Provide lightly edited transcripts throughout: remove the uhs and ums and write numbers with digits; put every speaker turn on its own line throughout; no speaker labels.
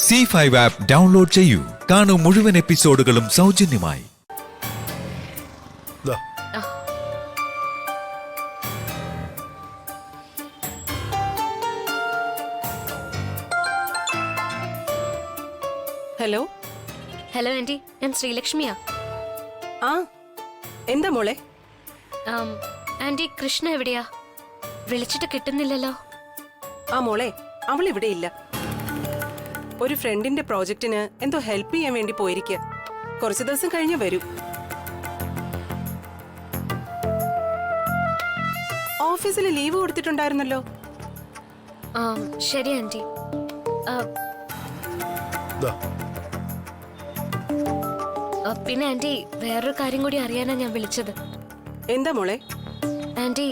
C5 app download ചെയ്യൂ. കാണൂ മുഴുവൻ എപ്പിസോഡുകളും സൗജന്യമായി.
ഹലോ
ഹലോ ആന്റി, ഞാൻ ശ്രീലക്ഷ്മിയാ.
ആ എന്താ മോളെ?
ആന്റി, കൃഷ്ണ എവിടെയാ? വിളിച്ചിട്ട് കിട്ടുന്നില്ലല്ലോ.
ആ മോളെ, അവൾ ഇവിടെ ഇല്ല. ഒരു ഫ്രണ്ടിന്റെ പ്രോജക്റ്റിന് എന്തോ ഹെൽപ്പ് ചെയ്യാൻ വേണ്ടി പോയിരിക്കുക. കുറച്ചു ദിവസം കഴിഞ്ഞ് വരൂ. ഓഫീസിൽ ലീവ് കൊടുത്തിട്ടുണ്ടായിരുന്നല്ലോ.
ശരി ആന്റി. പിന്നെ ആന്റി, വേറൊരു കാര്യം കൂടി അറിയാനാ ഞാൻ വിളിച്ചത്.
എന്താ മോളെ?
ആന്റി,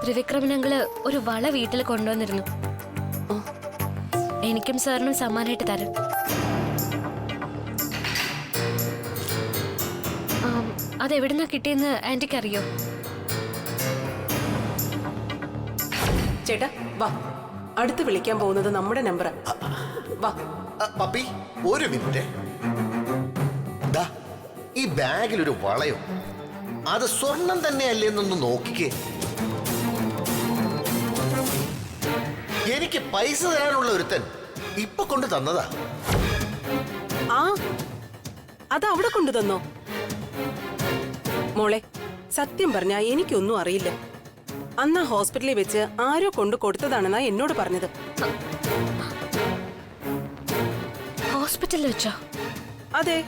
ത്രിവിക്രമനങ്ങള് ഒരു വള വീട്ടിൽ കൊണ്ടുവന്നിരുന്നു. എനിക്കും സാറിനും സമ്മാനമായിട്ട് തരാം. അതെവിടുന്നാ കിട്ടിയെന്ന് ആന്റിക്ക് അറിയോ?
ചേട്ടാ വാ, അടുത്ത് വിളിക്കാൻ പോകുന്നത് നമ്മുടെ നമ്പറാ. വാ
പപ്പി, ഒരു മിനിറ്റ്. ഈ ബാഗിൽ ഒരു വളയോ, അത് സ്വർണം തന്നെയല്ലേ എന്നൊന്ന് നോക്കിക്കേ. എനിക്ക് പൈസ തരാനുള്ള ഒരുത്തൻ ഇപ്പൊ കൊണ്ട് തന്നതാ.
ആ അത് അവിടെ കൊണ്ടുതന്നോ? മോളെ, സത്യം പറഞ്ഞാ എനിക്കൊന്നും അറിയില്ല. അന്ന് ഹോസ്പിറ്റലിൽ വെച്ച് ആരോ കൊണ്ട് കൊടുത്തതാണെന്നാ എന്നോട് പറഞ്ഞത്.
ഹോസ്പിറ്റലിൽ വെച്ചോ?
അതെ.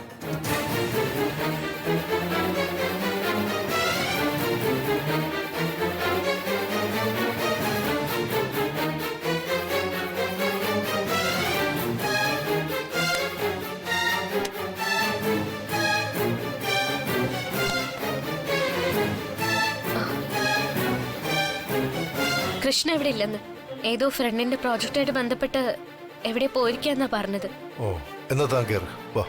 കൃഷ്ണ എവിടെ ഇല്ലെന്ന്. ഏതോ ഫ്രണ്ടിന്റെ പ്രോജക്റ്റായിട്ട് ബന്ധപ്പെട്ട് എവിടെ പോയിരിക്കാന്നാ പറഞ്ഞത്.
ഓ, എന്നാ താൻ കേറ് വാ.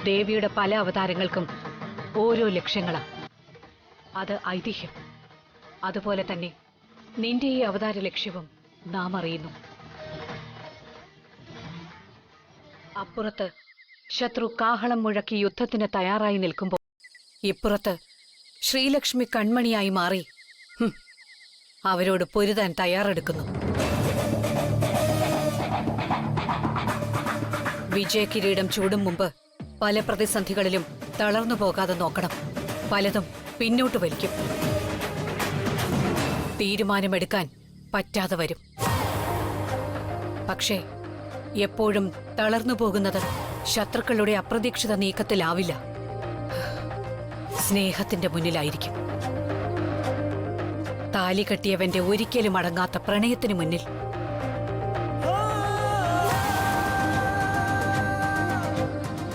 ദേവിയുടെ പല അവതാരങ്ങൾക്കും ഓരോ ലക്ഷ്യങ്ങളാ. അത് ഐതിഹ്യം. അതുപോലെ തന്നെ നിന്റെ ഈ അവതാര ലക്ഷ്യവും നാം അറിയുന്നു. അപ്പുറത്ത് ശത്രു കാഹളം മുഴക്കി യുദ്ധത്തിന് തയ്യാറായി നിൽക്കുമ്പോൾ ഇപ്പുറത്ത് ശ്രീലക്ഷ്മി കൺമണിയായി മാറി അവരോട് പൊരുതാൻ തയ്യാറെടുക്കുന്നു. വിജയകിരീടം ചൂടും മുമ്പ് പല പ്രതിസന്ധികളിലും തളർന്നു പോകാതെ നോക്കണം. പലതും പിന്നോട്ട് വലിക്കും. തീരുമാനമെടുക്കാൻ പറ്റാതെ വരും. പക്ഷേ എപ്പോഴും തളർന്നു പോകുന്നത് ശത്രുക്കളുടെ അപ്രതീക്ഷിത നീക്കത്തിലാവില്ല, സ്നേഹത്തിന്റെ മുന്നിലായിരിക്കും. താലി കെട്ടിയവന്റെ ഒരിക്കലും അടങ്ങാത്ത പ്രണയത്തിനു മുന്നിൽ.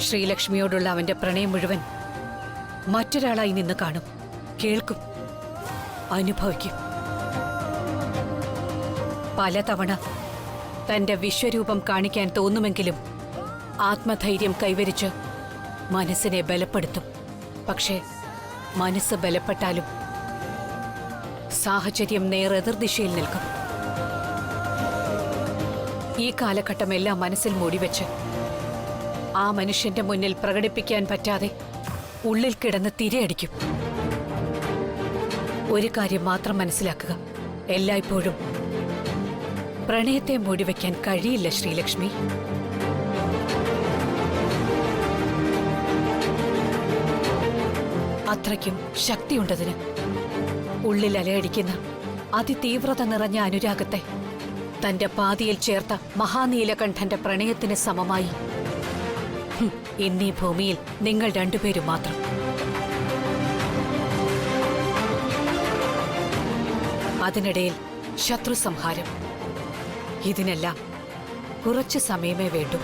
ശ്രീലക്ഷ്മിയോടുള്ള അവന്റെ പ്രണയം മുഴുവൻ മറ്റൊരാളായി നിന്ന് കാണും, കേൾക്കും, അനുഭവിക്കും. പലതവണ തന്റെ വിശ്വരൂപം കാണിക്കാൻ തോന്നുമെങ്കിലും ആത്മധൈര്യം കൈവരിച്ച് മനസ്സിനെ ബലപ്പെടുത്തും. പക്ഷേ മനസ്സ് ബലപ്പെട്ടാലും സാഹചര്യം നേരെതിർ ദിശയിൽ നിൽക്കും. ഈ കാലഘട്ടമെല്ലാം മനസ്സിൽ മൂടിവെച്ച് ആ മനുഷ്യന്റെ മുന്നിൽ പ്രകടിപ്പിക്കാൻ പറ്റാതെ ഉള്ളിൽ കിടന്ന് തിരയടിക്കും. ഒരു കാര്യം മാത്രം മനസ്സിലാക്കുക, എല്ലായ്പ്പോഴും പ്രണയത്തെ മൂടിവെക്കാൻ കഴിയില്ല ശ്രീലക്ഷ്മി. അത്രയ്ക്കും ശക്തിയുണ്ടതിന്. ഉള്ളിൽ അലയടിക്കുന്ന അതിതീവ്രത നിറഞ്ഞ അനുരാഗത്തെ തന്റെ പാതിയിൽ ചേർത്ത മഹാനീലകണ്ഠന്റെ പ്രണയത്തിന് സമമായി ഇന്നീ ഭൂമിയിൽ നിങ്ങൾ രണ്ടുപേരും മാത്രം. അതിനിടയിൽ ശത്രു സംഹാരം. ഇതിനെല്ലാം കുറച്ച് സമയമേ വേണ്ടൂ.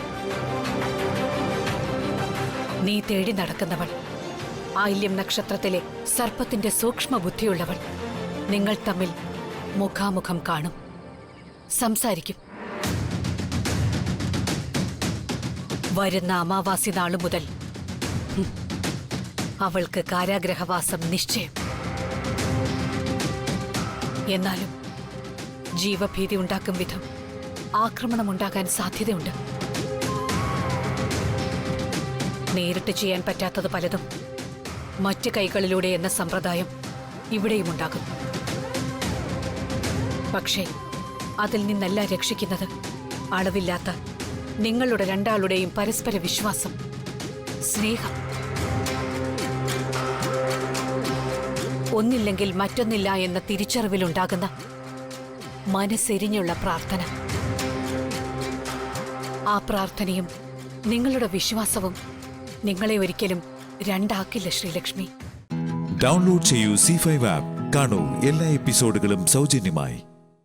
നീ തേടി നടക്കുന്നവൾ, ആയില്യം നക്ഷത്രത്തിലെ സർപ്പത്തിന്റെ സൂക്ഷ്മ ബുദ്ധിയുള്ളവൾ, നിങ്ങൾ തമ്മിൽ മുഖാമുഖം കാണും, സംസാരിക്കും. വരുന്ന അമാവാസി നാളു മുതൽ അവൾക്ക് കാരാഗ്രഹവാസം നിശ്ചയം. എന്നാലും ജീവഭീതി ഉണ്ടാക്കും വിധം ആക്രമണമുണ്ടാകാൻ സാധ്യതയുണ്ട്. നേരിട്ട് ചെയ്യാൻ പറ്റാത്തത് പലതും മറ്റ് കൈകളിലൂടെ എന്ന സമ്പ്രദായം ഇവിടെയുമുണ്ടാകും. പക്ഷേ അതിൽ നിന്നല്ല രക്ഷിക്കുന്നത് അളവില്ലാത്ത നിങ്ങളുടെ രണ്ടാളുടെയും പരസ്പര വിശ്വാസം, സ്നേഹം. ഒന്നില്ലെങ്കിൽ മറ്റൊന്നില്ല എന്ന തിരിച്ചറിവിലുണ്ടാകുന്ന മനസ്സെരിഞ്ഞുള്ള പ്രാർത്ഥന. ആ പ്രാർത്ഥനയും നിങ്ങളുടെ വിശ്വാസവും നിങ്ങളെ ഒരിക്കലും രണ്ടാക്കില്ല ശ്രീലക്ഷ്മി.
ഡൗൺലോഡ് ചെയ്യൂ C5 ആപ്പ്. കാണൂ എല്ലാ എപ്പിസോഡുകളും സൗജന്യമായി.